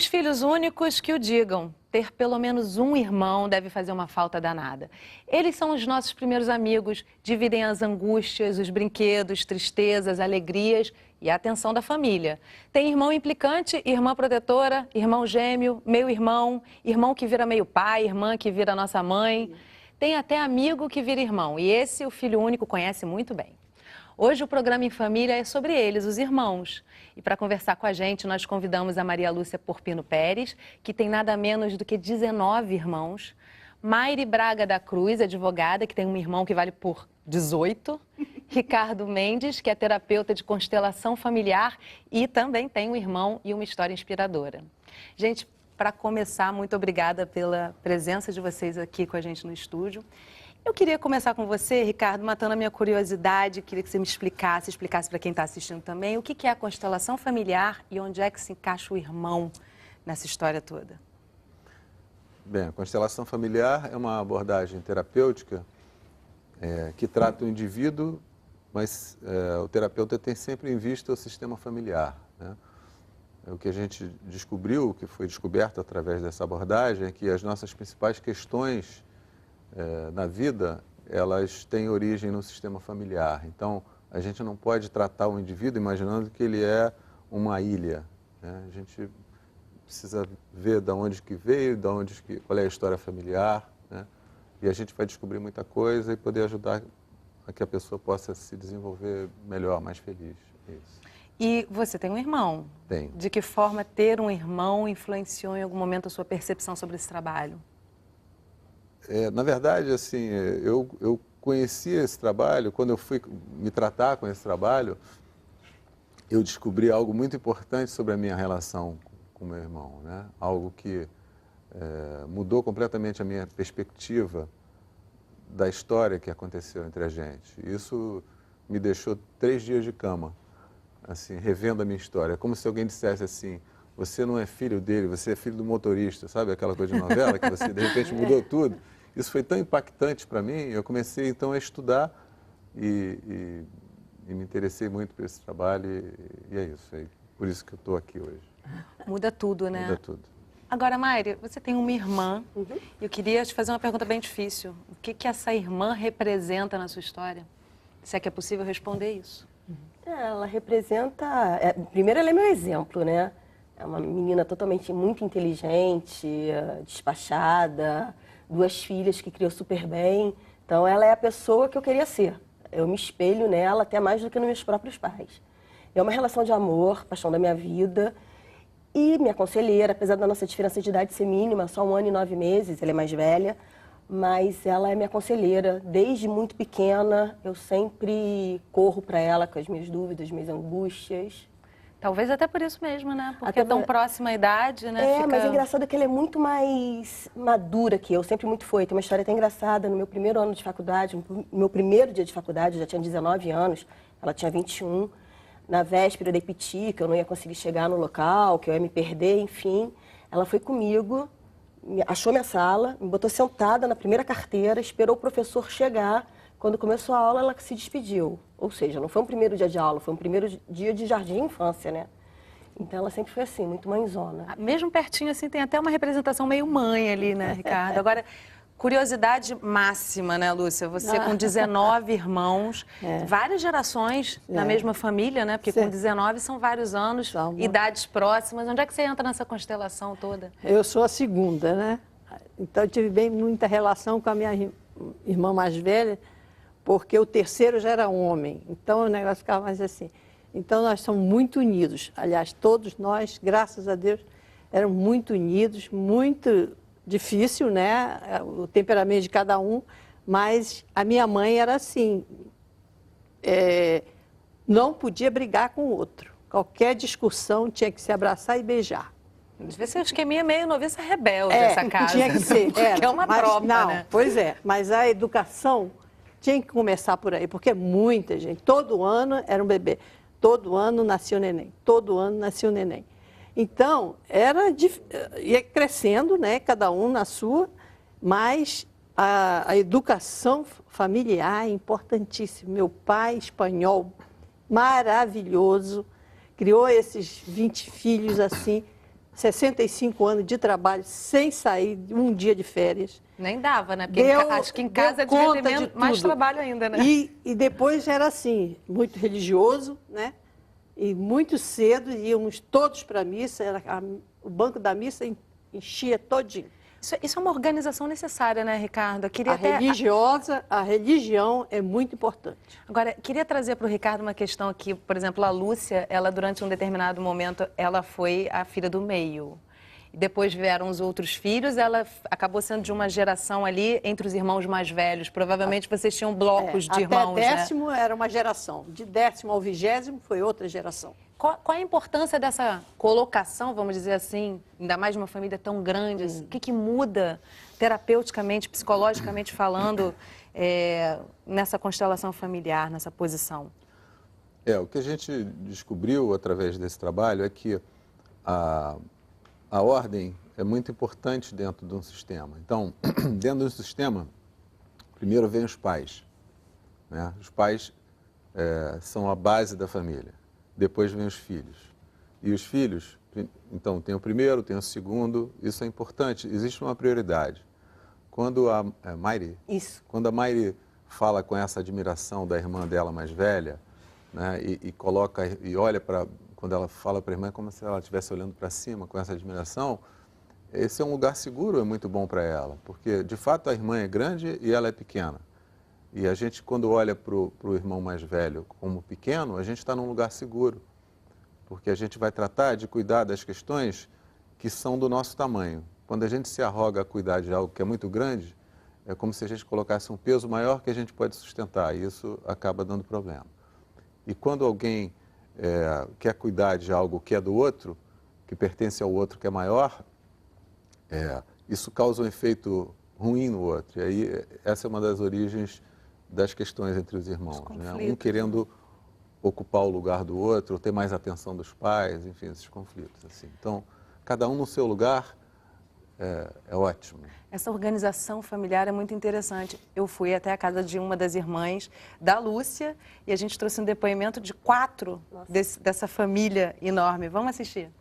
Os filhos únicos que o digam. Ter pelo menos um irmão deve fazer uma falta danada. Eles são os nossos primeiros amigos, dividem as angústias, os brinquedos, tristezas, alegrias e a atenção da família. Tem irmão implicante, irmã protetora, irmão gêmeo, meio-irmão, irmão que vira meio pai, irmã que vira nossa mãe. Tem até amigo que vira irmão e esse o filho único conhece muito bem. Hoje o programa Em Família é sobre eles, os irmãos. E para conversar com a gente, nós convidamos a Maria Lúcia Porpino Pérez, que tem nada menos do que 19 irmãos. Mayre Braga da Cruz, advogada, que tem um irmão que vale por 18. Ricardo Mendes, que é terapeuta de constelação familiar e também tem um irmão e uma história inspiradora. Gente, para começar, muito obrigada pela presença de vocês aqui com a gente no estúdio. Eu queria começar com você, Ricardo, matando a minha curiosidade, queria que você me explicasse para quem está assistindo também, o que é a constelação familiar e onde é que se encaixa o irmão nessa história toda? Bem, a constelação familiar é uma abordagem terapêutica que trata o indivíduo, mas o terapeuta tem sempre em vista o sistema familiar, né? O que a gente descobriu, o que foi descoberto através dessa abordagem, é que as nossas principais questões na vida, elas têm origem no sistema familiar. Então, a gente não pode tratar o indivíduo imaginando que ele é uma ilha, né? A gente precisa ver de onde que veio, qual é a história familiar, né? E a gente vai descobrir muita coisa e poder ajudar a que a pessoa possa se desenvolver melhor, mais feliz. Isso. E você tem um irmão? Tenho. De que forma ter um irmão influenciou em algum momento a sua percepção sobre esse trabalho? Na verdade, assim, eu conheci esse trabalho, quando eu fui me tratar com esse trabalho, eu descobri algo muito importante sobre a minha relação com meu irmão, né? Algo que mudou completamente a minha perspectiva da história que aconteceu entre a gente. Isso me deixou 3 dias de cama, assim, revendo a minha história. Como se alguém dissesse assim: você não é filho dele, você é filho do motorista, sabe aquela coisa de novela que você de repente mudou tudo? Isso foi tão impactante para mim, eu comecei então a estudar e me interessei muito por esse trabalho e é isso, por isso que eu estou aqui hoje. Muda tudo, né? Muda tudo. Agora, Mayre, você tem uma irmã e eu queria te fazer uma pergunta bem difícil. O que essa irmã representa na sua história? Se é que é possível responder isso. Ela representa... primeiro, ela é meu exemplo, né? É uma menina totalmente muito inteligente, despachada, 2 filhas que criou super bem. Então, ela é a pessoa que eu queria ser. Eu me espelho nela até mais do que nos meus próprios pais. É uma relação de amor, paixão da minha vida. E minha conselheira, apesar da nossa diferença de idade ser mínima, só 1 ano e 9 meses, ela é mais velha, mas ela é minha conselheira. Desde muito pequena, eu sempre corro para ela com as minhas dúvidas, minhas angústias. Talvez até por isso mesmo, né? Porque é tão próxima a idade, né? Mas é engraçado que ela é muito mais madura que eu, sempre muito foi. Tem uma história até engraçada, no meu primeiro ano de faculdade, no meu primeiro dia de faculdade, eu já tinha 19 anos, ela tinha 21. Na véspera da IPT, que eu não ia conseguir chegar no local, que eu ia me perder, enfim. Ela foi comigo, achou minha sala, me botou sentada na primeira carteira, esperou o professor chegar. Quando começou a aula, ela se despediu. Ou seja, não foi um primeiro dia de aula, foi um primeiro dia de jardim de infância, né? Então, ela sempre foi assim, muito mãezona. Mesmo pertinho, assim, tem até uma representação meio mãe ali, né, Ricardo? Agora, curiosidade máxima, né, Lúcia? Você com 19 irmãos, várias gerações na mesma família, né? Porque com 19 são vários anos, idades próximas. Onde é que você entra nessa constelação toda? Eu sou a segunda, né? Então, eu tive muita relação com a minha irmã mais velha, porque o terceiro já era homem, então o negócio ficava mais assim. Então nós somos muito unidos, aliás, todos nós, graças a Deus, eram muito unidos, muito difícil, né, o temperamento de cada um, mas a minha mãe era assim, não podia brigar com o outro, qualquer discussão tinha que se abraçar e beijar. Devia ser um esqueminha meio noviça rebelde essa casa. Tinha que ser. Que é uma tropa, não, né? Pois é, mas a educação tinha que começar por aí, porque muita gente, todo ano era um bebê, todo ano nascia um neném, todo ano nascia um neném. Então, ia crescendo, né, cada um na sua, mas a educação familiar é importantíssima. Meu pai, espanhol, maravilhoso, criou esses 20 filhos assim, 65 anos de trabalho sem sair um dia de férias. Nem dava, né? Porque acho que em deu casa devia conta ter de mais tudo. trabalho ainda, né? E depois era assim, muito religioso, né? E muito cedo íamos todos para a missa, o banco da missa enchia todinho. Isso é uma organização necessária, né, Ricardo? Eu queria até... A religião é muito importante. Agora, queria trazer para o Ricardo uma questão aqui. Por exemplo, a Lúcia, ela durante um determinado momento, ela foi a filha do meio. E depois vieram os outros filhos, ela acabou sendo de uma geração ali entre os irmãos mais velhos. Provavelmente vocês tinham blocos de irmãos, até décimo era uma geração. De 10º ao 20º foi outra geração. Qual a importância dessa colocação, vamos dizer assim, ainda mais de uma família tão grande? O que muda terapeuticamente, psicologicamente falando, nessa constelação familiar, nessa posição? O que a gente descobriu através desse trabalho é que a ordem é muito importante dentro de um sistema. Então, dentro de um sistema, primeiro vem os pais, né? Os pais são a base da família. Depois vem os filhos. E os filhos, então, tem o primeiro, tem o segundo, isso é importante, existe uma prioridade. Quando a Mayri fala com essa admiração da irmã dela mais velha, né, e olha para, quando ela fala para a irmã, é como se ela estivesse olhando para cima com essa admiração, esse é um lugar seguro, é muito bom para ela, porque, de fato, a irmã é grande e ela é pequena. E a gente, quando olha para o irmão mais velho como pequeno, a gente está num lugar seguro, porque a gente vai tratar de cuidar das questões que são do nosso tamanho. Quando a gente se arroga a cuidar de algo que é muito grande, é como se a gente colocasse um peso maior que a gente pode sustentar, e isso acaba dando problema. E quando alguém quer cuidar de algo que é do outro, que pertence ao outro que é maior, isso causa um efeito ruim no outro. E aí, essa é uma das origens das questões entre os irmãos, né? Um querendo ocupar o lugar do outro, ter mais atenção dos pais, enfim, esses conflitos. Assim. Então, cada um no seu lugar é ótimo. Essa organização familiar é muito interessante. Eu fui até a casa de uma das irmãs da Lúcia e a gente trouxe um depoimento de 4 dessa família enorme. Vamos assistir.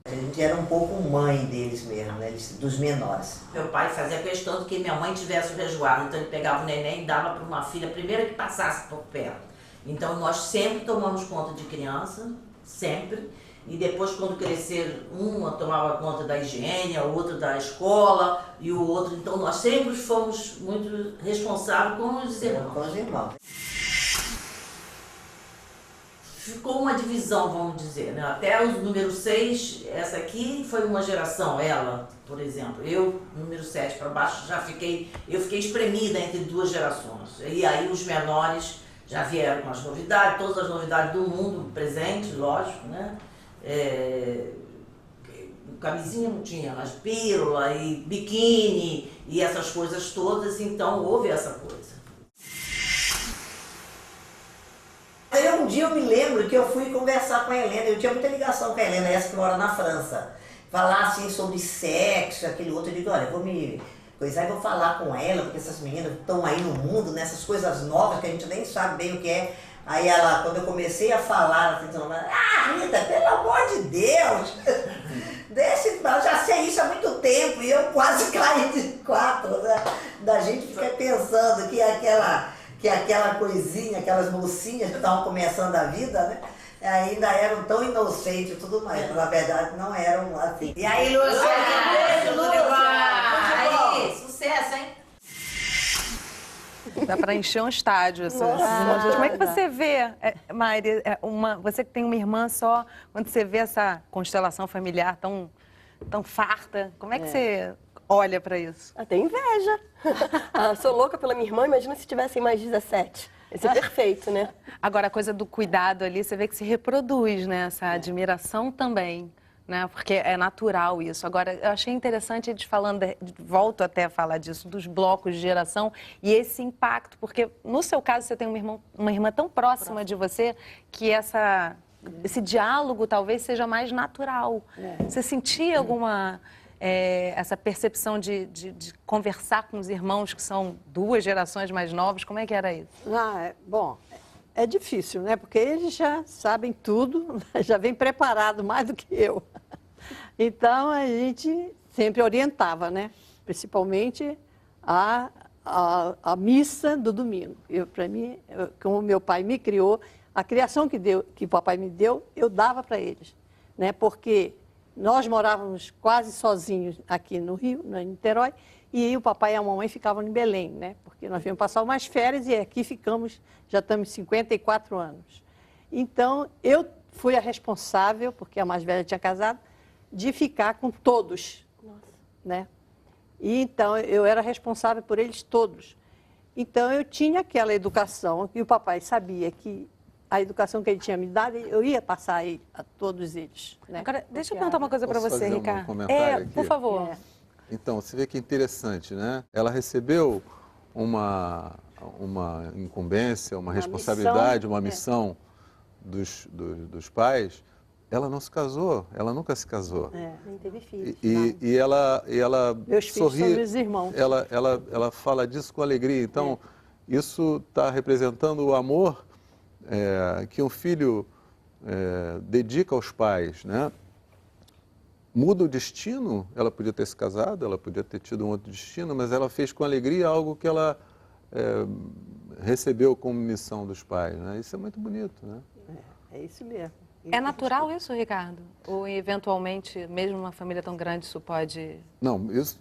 A gente era um pouco mãe deles mesmo, né? Dos menores. Meu pai fazia questão de que minha mãe tivesse o resguardo, então ele pegava o neném e dava para uma filha, primeiro que passasse por perto. Então nós sempre tomamos conta de criança, sempre. E depois, quando crescer, uma tomava conta da higiene, a outra da escola e o outro. Então nós sempre fomos muito responsáveis com os irmãos. Com os irmãos. Ficou uma divisão, vamos dizer, né? Até o número 6, essa aqui foi uma geração, ela, por exemplo. Eu, número 7 para baixo, eu fiquei espremida entre 2 gerações. E aí os menores já vieram com as novidades, todas as novidades do mundo presente, lógico, né? Camisinha não tinha, mas pílula e biquíni e essas coisas todas, então houve essa coisa. Aí um dia eu me lembro que eu fui conversar com a Helena, eu tinha muita ligação com a Helena, essa que mora na França, falar assim sobre sexo, aquele outro, eu digo, olha, eu vou me coisar e vou falar com ela, porque essas meninas estão aí no mundo, nessas coisas novas que a gente nem sabe bem o que é. Aí ela, quando eu comecei a falar, ela falou, Rita, pelo amor de Deus, eu já sei isso há muito tempo, e eu quase caí de 4, né? Da gente ficar pensando que aquela coisinha, aquelas mocinhas que estavam começando a vida, né? Ainda eram tão inocentes e tudo mais, mas na verdade não eram assim. E aí, Lúcia? Beijo, Lúcia! Aí, sucesso, hein? Dá para encher um estádio essas imagens. Como é que você vê, Mayri, você que tem uma irmã só, quando você vê essa constelação familiar tão farta, como é que você olha para isso? Até inveja. Sou louca pela minha irmã, imagina se tivessem mais 17. Esse é perfeito, né? Agora, a coisa do cuidado ali, você vê que se reproduz, né? Essa admiração também, né? Porque é natural isso. Agora, eu achei interessante eles falando, volto até a falar disso, dos blocos de geração e esse impacto, porque no seu caso você tem uma irmã tão próxima de você que esse diálogo talvez seja mais natural. Você sentia alguma... essa percepção de conversar com os irmãos que são 2 gerações mais novos, como é que era isso? Bom, é difícil, né? Porque eles já sabem tudo, já vêm preparado mais do que eu. Então, a gente sempre orientava, né? Principalmente a missa do domingo. Para mim, como meu pai me criou, a criação que o papai me deu, eu dava para eles, né? Porque nós morávamos quase sozinhos aqui no Rio, em Niterói, e o papai e a mamãe ficavam em Belém, né? Porque nós viemos passar umas férias e aqui ficamos, já estamos 54 anos. Então, eu fui a responsável, porque a mais velha tinha casado, de ficar com todos, né? E então, eu era responsável por eles todos. Então, eu tinha aquela educação, e o papai sabia que a educação que ele tinha me dado, eu ia passar a todos eles, né? Agora, deixa eu perguntar uma coisa para Posso você, fazer um Ricardo. comentário aqui? Por favor. Então, você vê que interessante, né? Ela recebeu uma incumbência, uma responsabilidade, uma missão dos pais. Ela não se casou, ela nunca se casou. Nem teve filhos. E ela Meus filhos sorri, são meus irmãos. ela fala disso com alegria. Então, isso está representando o amor que um filho dedica aos pais, né? Muda o destino, ela podia ter se casado, ela podia ter tido um outro destino, mas ela fez com alegria algo que ela recebeu como missão dos pais, né? Isso é muito bonito, né? É isso mesmo. É natural isso, Ricardo? Ou eventualmente, mesmo uma família tão grande, isso pode... Não, isso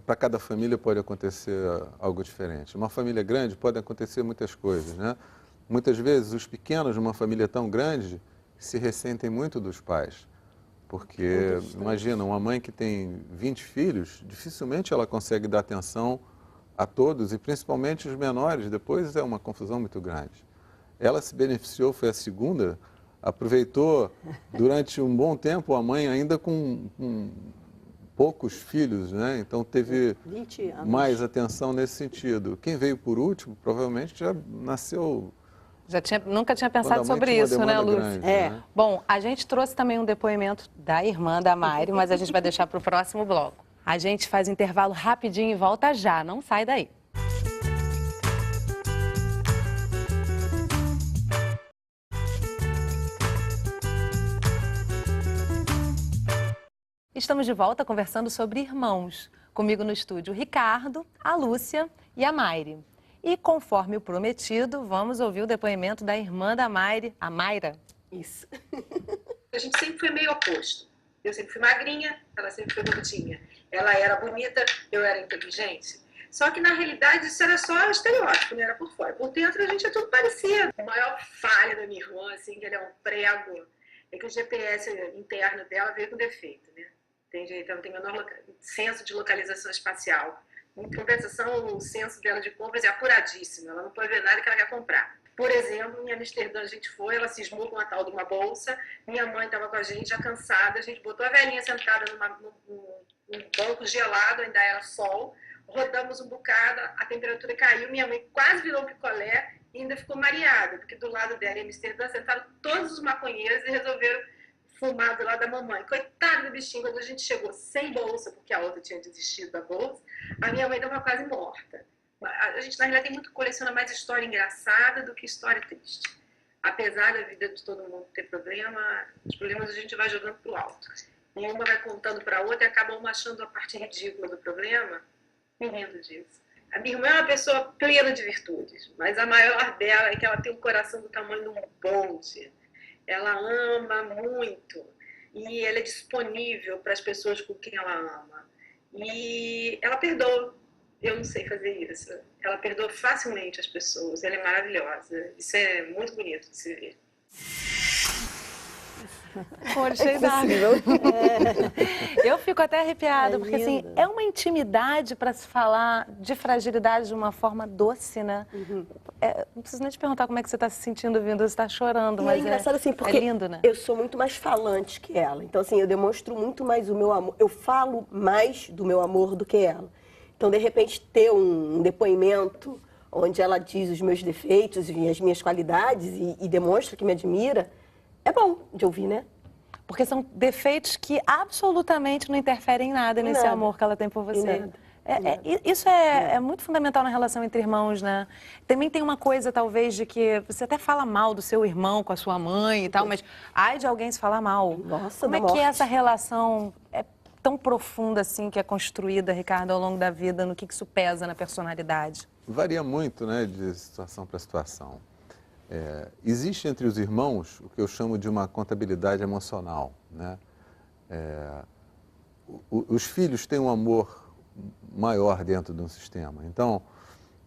para cada família pode acontecer algo diferente. Uma família grande pode acontecer muitas coisas, né? Muitas vezes os pequenos de uma família tão grande se ressentem muito dos pais. Porque, imagina, uma mãe que tem 20 filhos, dificilmente ela consegue dar atenção a todos, e principalmente os menores, depois é uma confusão muito grande. Ela se beneficiou, foi a segunda, aproveitou durante um bom tempo a mãe ainda com poucos filhos, né? Então teve 20 anos. mais atenção nesse sentido. Quem veio por último, provavelmente já nasceu... Nunca tinha quando a pensado mãe sobre tinha uma isso, né, demanda Lúcia? grande, né? Bom, a gente trouxe também um depoimento da irmã da Mari, mas a gente vai deixar para o próximo bloco. A gente faz intervalo rapidinho e volta já, não sai daí. Estamos de volta conversando sobre irmãos. Comigo no estúdio o Ricardo, a Lúcia e a Maire. E conforme o prometido, vamos ouvir o depoimento da irmã da Maire, a Mayra. Isso. A gente sempre foi meio oposto. Eu sempre fui magrinha, ela sempre foi gordinha. Ela era bonita, eu era inteligente. Só que, na realidade, isso era só estereótipo, não era por fora. Por dentro, a gente é tudo parecido. A maior falha da minha irmã, assim, que ele é um prego, é que o GPS interno dela veio com defeito, né? Tem jeito, ela não tem o menor senso de localização espacial. Em compensação, o senso dela de compras é apuradíssimo. Ela não pode ver nada que ela quer comprar. Por exemplo, em Amsterdã a gente foi, ela cismou com a tal de uma bolsa. Minha mãe estava com a gente, já cansada. A gente botou a velhinha sentada num banco gelado, ainda era sol. Rodamos um bocado, a temperatura caiu. Minha mãe quase virou um picolé e ainda ficou mareada. Porque do lado dela, em Amsterdã, sentaram todos os maconheiros e resolveram fumar do lado da mamãe. Coitada do bichinho, quando a gente chegou sem bolsa, porque a outra tinha desistido da bolsa, a minha mãe estava quase morta. A gente, na realidade, tem muito coleciona mais história engraçada do que história triste. Apesar da vida de todo mundo ter problema, os problemas a gente vai jogando pro alto. E uma vai contando para a outra e acaba uma achando a parte ridícula do problema e rindo disso. A minha irmã é uma pessoa plena de virtudes, mas a maior dela é que ela tem um coração do tamanho de um bonde. Ela ama muito e ela é disponível para as pessoas com quem ela ama. E ela perdoa. Eu não sei fazer isso. Ela perdoa facilmente as pessoas. Ela é maravilhosa. Isso é muito bonito de se ver. Olha, cheio d'água. Eu fico até arrepiada, porque assim, é uma intimidade para se falar de fragilidade de uma forma doce, né? Não preciso nem te perguntar como é que você está se sentindo ouvindo, você está chorando, mas é engraçado assim, porque é lindo, né? eu sou muito mais falante que ela. Então, assim, eu demonstro muito mais o meu amor. Eu falo mais do meu amor do que ela. Então, de repente, ter um depoimento onde ela diz os meus defeitos e as minhas qualidades e demonstra que me admira, é bom de ouvir, né? Porque são defeitos que absolutamente não interferem em nada nesse amor que ela tem por você. Isso é muito fundamental na relação entre irmãos, né? Também tem uma coisa, talvez, de que você até fala mal do seu irmão com a sua mãe e tal, mas ai de alguém se falar mal. Nossa, como da é que morte. essa relação é tão profunda assim, que é construída, Ricardo, ao longo da vida? No que isso pesa na personalidade? Varia muito, né, de situação para situação. Existe entre os irmãos o que eu chamo de uma contabilidade emocional, né? Os filhos têm um amor maior dentro de um sistema. Então,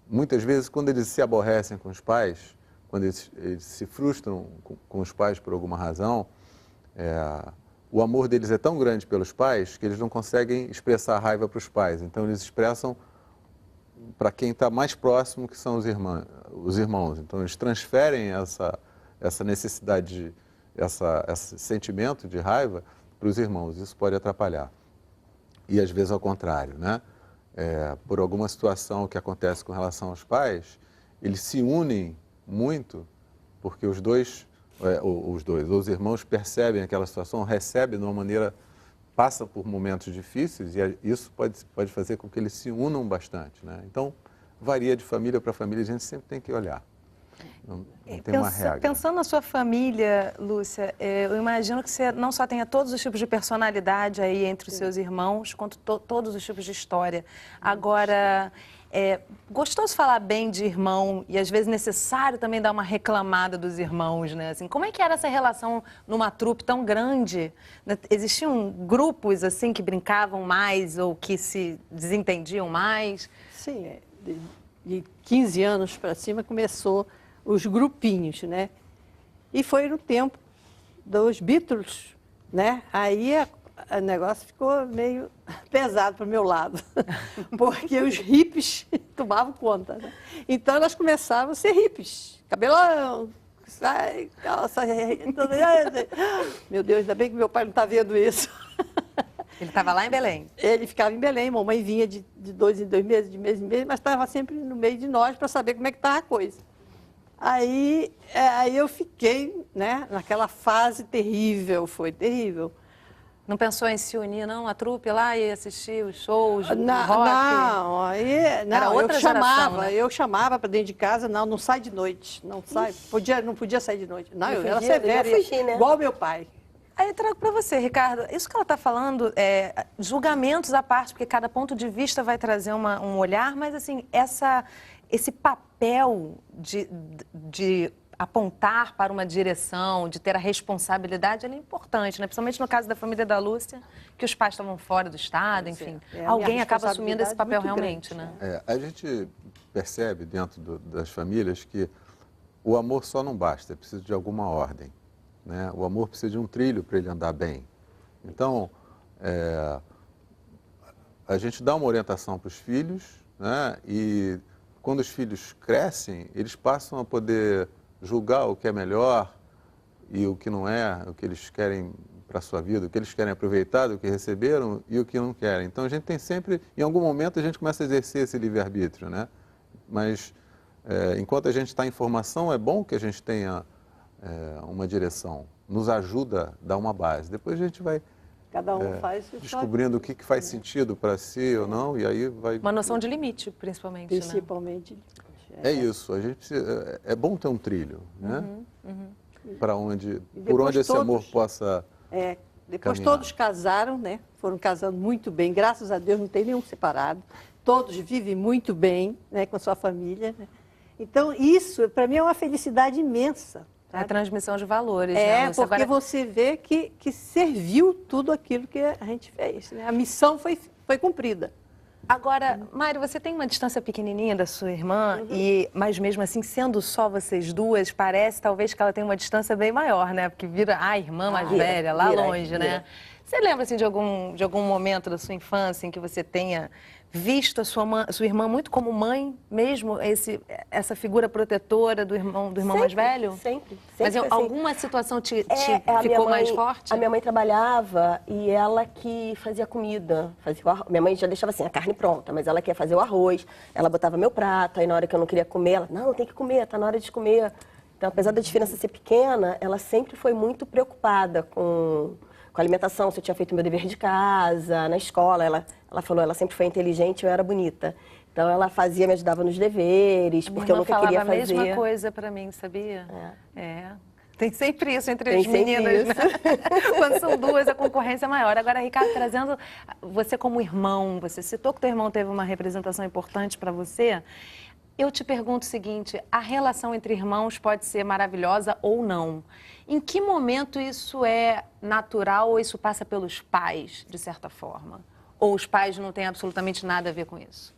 muitas vezes, quando eles se aborrecem com os pais, quando eles se frustram com os pais por alguma razão, o amor deles é tão grande pelos pais que eles não conseguem expressar a raiva para os pais. Então, eles expressam para quem está mais próximo, que são os irmãos. Então, eles transferem essa necessidade, esse sentimento de raiva para os irmãos. Isso pode atrapalhar. E, às vezes, ao contrário, né? Por alguma situação que acontece com relação aos pais, eles se unem muito porque os irmãos percebem aquela situação, recebem de uma maneira, passam por momentos difíceis e isso pode fazer com que eles se unam bastante, né? Então, varia de família para família, a gente sempre tem que olhar. Não tem uma regra. Pensando na sua família, Lúcia, eu imagino que você não só tenha todos os tipos de personalidade aí entre os seus irmãos, quanto todos os tipos de história. Agora, gostoso falar bem de irmão e às vezes necessário também dar uma reclamada dos irmãos, né? Assim, como é que era essa relação numa trupe tão grande? Existiam grupos assim que brincavam mais ou que se desentendiam mais? Sim, de 15 anos para cima começou os grupinhos, né? E foi no tempo dos Beatles, né? Aí o negócio ficou meio pesado para o meu lado, porque os hippies tomavam conta, né? Então elas começavam a ser hippies, cabelão, calça... Meu Deus, ainda bem que meu pai não está vendo isso. Ele estava lá em Belém? Ele ficava em Belém, mamãe vinha de 2 em 2 meses, de mês em mês, mas estava sempre no meio de nós para saber como é que estava a coisa. Aí eu fiquei, né, naquela fase terrível, foi terrível. Não pensou em se unir, não? A trupe lá e assistir os shows, o rock? Não, Era outra geração, né? Eu chamava para dentro de casa, não sai de noite, não sai, não podia sair de noite. Não, eu era fugia, severa, eu ia fugir, né? igual meu pai. Aí eu trago para você, Ricardo, isso que ela está falando, julgamentos à parte, porque cada ponto de vista vai trazer um olhar, mas assim, esse papel de apontar para uma direção, de ter a responsabilidade, ele é importante, né? Principalmente no caso da família da Lúcia, que os pais estavam fora do estado, enfim. Alguém acaba assumindo esse papel realmente, grande, né? A gente percebe dentro das famílias que o amor só não basta, é preciso de alguma ordem, né? O amor precisa de um trilho para ele andar bem. Então, a gente dá uma orientação para os filhos, né? E quando os filhos crescem, eles passam a poder julgar o que é melhor e o que não é, o que eles querem para a sua vida, o que eles querem aproveitar do que receberam e o que não querem. Então, a gente tem sempre, em algum momento, a gente começa a exercer esse livre-arbítrio, né? Mas, enquanto a gente está em formação, é bom que a gente tenha uma direção. Nos ajuda a dar uma base. Depois a gente vai Cada um faz descobrindo o que faz sentido para si ou não, e aí vai... Uma noção de limite, principalmente, né? Principalmente. É isso, a gente é bom ter um trilho, né? Para por onde esse amor possa depois caminhar. todos casaram, né? Foram casando muito bem, graças a Deus não tem nenhum separado. Todos vivem muito bem, né, com a sua família, né? Então isso para mim é uma felicidade imensa. É a transmissão de valores, né, Lúcia? Porque você vê que serviu tudo aquilo que a gente fez, né? A missão foi cumprida. Agora, Mário, você tem uma distância pequenininha da sua irmã, mas mesmo assim, sendo só vocês duas, parece talvez que ela tem uma distância bem maior, né? Porque vira a irmã mais velha, lá longe, né? Você lembra assim, de algum momento da sua infância em que você tenha visto a sua irmã muito como mãe, mesmo essa figura protetora do irmão sempre, mais velho? Sempre. Mas assim, alguma situação te ficou mais forte? A minha mãe trabalhava e ela que fazia comida. Minha mãe já deixava assim, a carne pronta, mas ela queria fazer o arroz. Ela botava meu prato, aí na hora que eu não queria comer, ela, não, tem que comer, tá na hora de comer. Então, apesar da diferença ser pequena, ela sempre foi muito preocupada com com a alimentação, se eu tinha feito meu dever de casa, na escola. Ela falou, ela sempre foi inteligente, eu era bonita. Então ela me ajudava nos deveres, porque eu nunca queria fazer. A mesma coisa para mim, sabia? É. Tem sempre isso entre Tem as meninas, sempre né? Quando são duas, a concorrência é maior. Agora, Ricardo, trazendo você como irmão, você citou que teu irmão teve uma representação importante para você. Eu te pergunto o seguinte, a relação entre irmãos pode ser maravilhosa ou não? Em que momento isso é natural ou isso passa pelos pais, de certa forma? Ou os pais não têm absolutamente nada a ver com isso?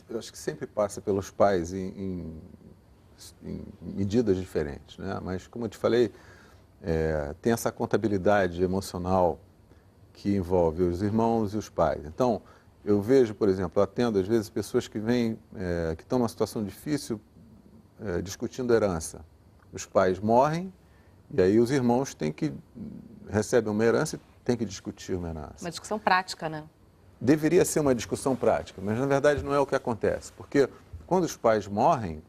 Eu acho que sempre passa pelos pais em medidas diferentes, né? Mas, como eu te falei, tem essa contabilidade emocional que envolve os irmãos e os pais. Então, eu vejo, por exemplo, eu atendo às vezes pessoas que vêm, que estão numa situação difícil discutindo herança. Os pais morrem e aí os irmãos recebem uma herança e têm que discutir uma herança. Uma discussão prática, né? Deveria ser uma discussão prática, mas na verdade não é o que acontece. Porque quando os pais morrem,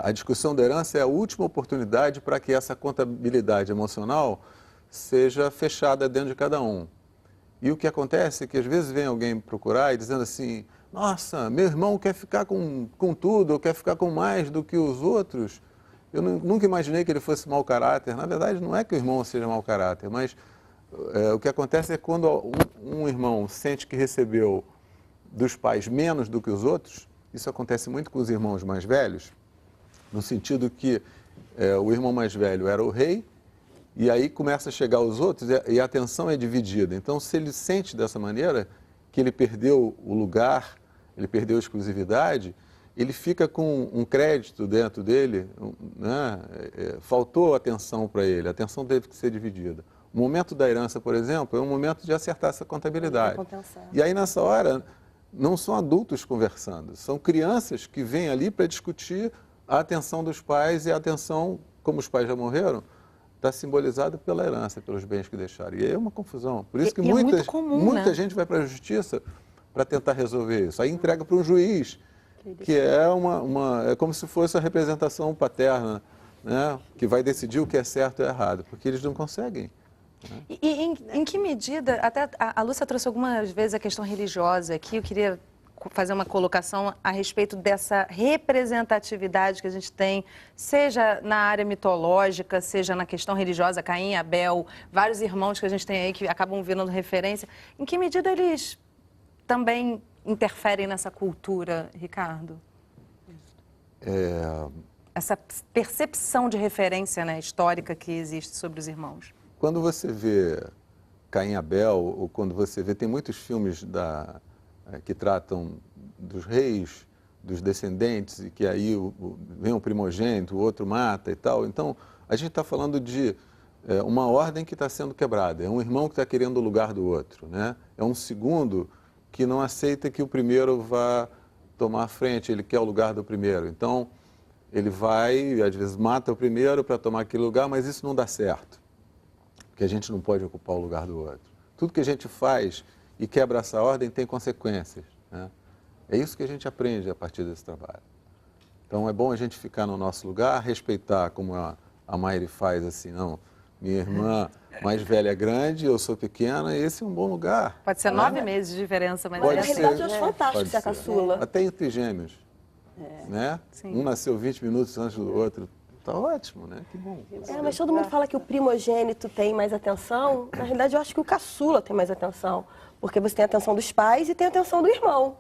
a discussão da herança é a última oportunidade para que essa contabilidade emocional seja fechada dentro de cada um. E o que acontece é que às vezes vem alguém procurar e dizendo assim, nossa, meu irmão quer ficar com tudo, ou quer ficar com mais do que os outros. Eu nunca imaginei que ele fosse mau caráter. Na verdade, não é que o irmão seja mau caráter, mas o que acontece é quando um irmão sente que recebeu dos pais menos do que os outros, isso acontece muito com os irmãos mais velhos, no sentido que o irmão mais velho era o rei, e aí começa a chegar os outros e a atenção é dividida. Então, se ele sente dessa maneira, que ele perdeu o lugar, ele perdeu a exclusividade, ele fica com um crédito dentro dele, né? Faltou atenção para ele, a atenção teve que ser dividida. O momento da herança, por exemplo, é um momento de acertar essa contabilidade. E aí, nessa hora, não são adultos conversando, são crianças que vêm ali para discutir a atenção dos pais e a atenção, como os pais já morreram, está simbolizada pela herança, pelos bens que deixaram. E aí é uma confusão. Por isso que muita gente vai para a justiça para tentar resolver isso. Aí entrega para um juiz, que é como se fosse a representação paterna, né? Que vai decidir o que é certo e errado, porque eles não conseguem. E em que medida, até a Lúcia trouxe algumas vezes a questão religiosa aqui, eu queria fazer uma colocação a respeito dessa representatividade que a gente tem, seja na área mitológica, seja na questão religiosa, Caim, Abel, vários irmãos que a gente tem aí que acabam virando referência. Em que medida eles também interferem nessa cultura, Ricardo? Essa percepção de referência, né, histórica que existe sobre os irmãos. Quando você vê Caim e Abel, ou quando você vê, tem muitos filmes que tratam dos reis, dos descendentes, e que aí vem um primogênito, o outro mata e tal. Então, a gente está falando de uma ordem que está sendo quebrada. É um irmão que está querendo o lugar do outro, né? É um segundo que não aceita que o primeiro vá tomar a frente, ele quer o lugar do primeiro. Então, ele vai, às vezes, mata o primeiro para tomar aquele lugar, mas isso não dá certo, porque a gente não pode ocupar o lugar do outro. Tudo que a gente faz e quebra essa ordem tem consequências, né? É isso que a gente aprende a partir desse trabalho. Então, é bom a gente ficar no nosso lugar, respeitar, como a Mayre faz, assim, não, minha irmã mais velha é grande, eu sou pequena, esse é um bom lugar. Pode ser 9 meses de diferença, mas... Na realidade, eu acho fantástico ser a caçula. Até entre gêmeos, né? Sim. Um nasceu 20 minutos antes do outro. Tá ótimo, né? Que bom. Mas todo mundo fala que o primogênito tem mais atenção. Na realidade, eu acho que o caçula tem mais atenção. Porque você tem a atenção dos pais e tem a atenção do irmão.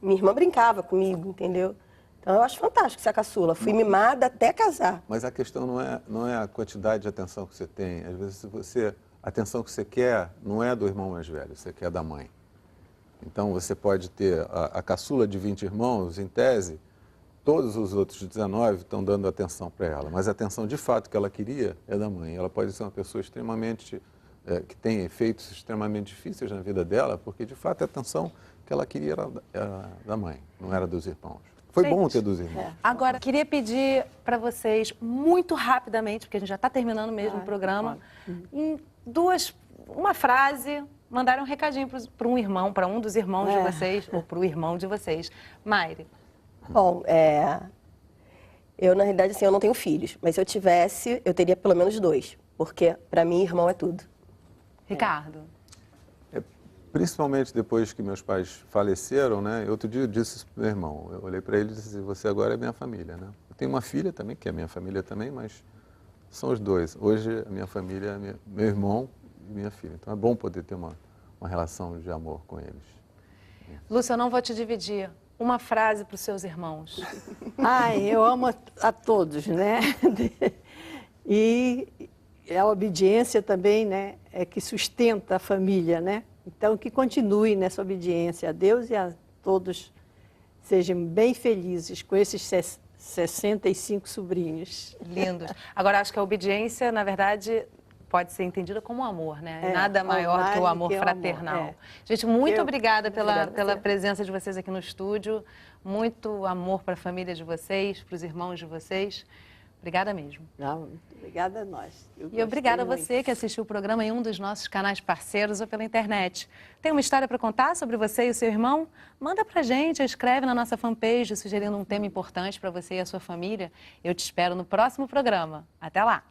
Minha irmã brincava comigo, entendeu? Então, eu acho fantástico ser a caçula. Fui mimada até casar. Mas a questão não é a quantidade de atenção que você tem. Às vezes, a atenção que você quer não é do irmão mais velho, você quer da mãe. Então, você pode ter a caçula de 20 irmãos, em tese, todos os outros 19 estão dando atenção para ela. Mas a atenção, de fato, que ela queria é da mãe. Ela pode ser uma pessoa extremamente... que tem efeitos extremamente difíceis na vida dela, porque, de fato, a atenção que ela queria era da mãe, não era dos irmãos. Foi bom ter dos irmãos. Agora, queria pedir para vocês, muito rapidamente, porque a gente já está terminando mesmo o programa, em uma frase, mandarem um recadinho para um irmão, para um dos irmãos de vocês, ou para o irmão de vocês. Mayre. Bom, eu, na realidade, assim, eu não tenho filhos, mas se eu tivesse, eu teria pelo menos 2, porque, para mim, irmão é tudo. Ricardo? Principalmente depois que meus pais faleceram, né? Outro dia eu disse isso para meu irmão. Eu olhei para ele e disse: você agora é minha família, né? Eu tenho uma filha também, que é minha família também, mas são os dois. Hoje a minha família é meu irmão e minha filha. Então é bom poder ter uma relação de amor com eles. Lúcia, eu não vou te dividir. Uma frase para os seus irmãos. Ai, eu amo a todos, né? E a obediência também, né? É que sustenta a família, né? Então, que continue nessa obediência a Deus e a todos. Sejam bem felizes com esses 65 sobrinhos. Lindos. Agora, acho que a obediência, na verdade, pode ser entendida como amor, né? Nada maior que o amor fraternal. Gente, muito obrigada pela presença de vocês aqui no estúdio. Muito amor para a família de vocês, para os irmãos de vocês. Obrigada mesmo. Não, obrigada a nós. E obrigada a você que assistiu o programa em um dos nossos canais parceiros ou pela internet. Tem uma história para contar sobre você e o seu irmão? Manda pra gente, escreve na nossa fanpage sugerindo um tema importante para você e a sua família. Eu te espero no próximo programa. Até lá!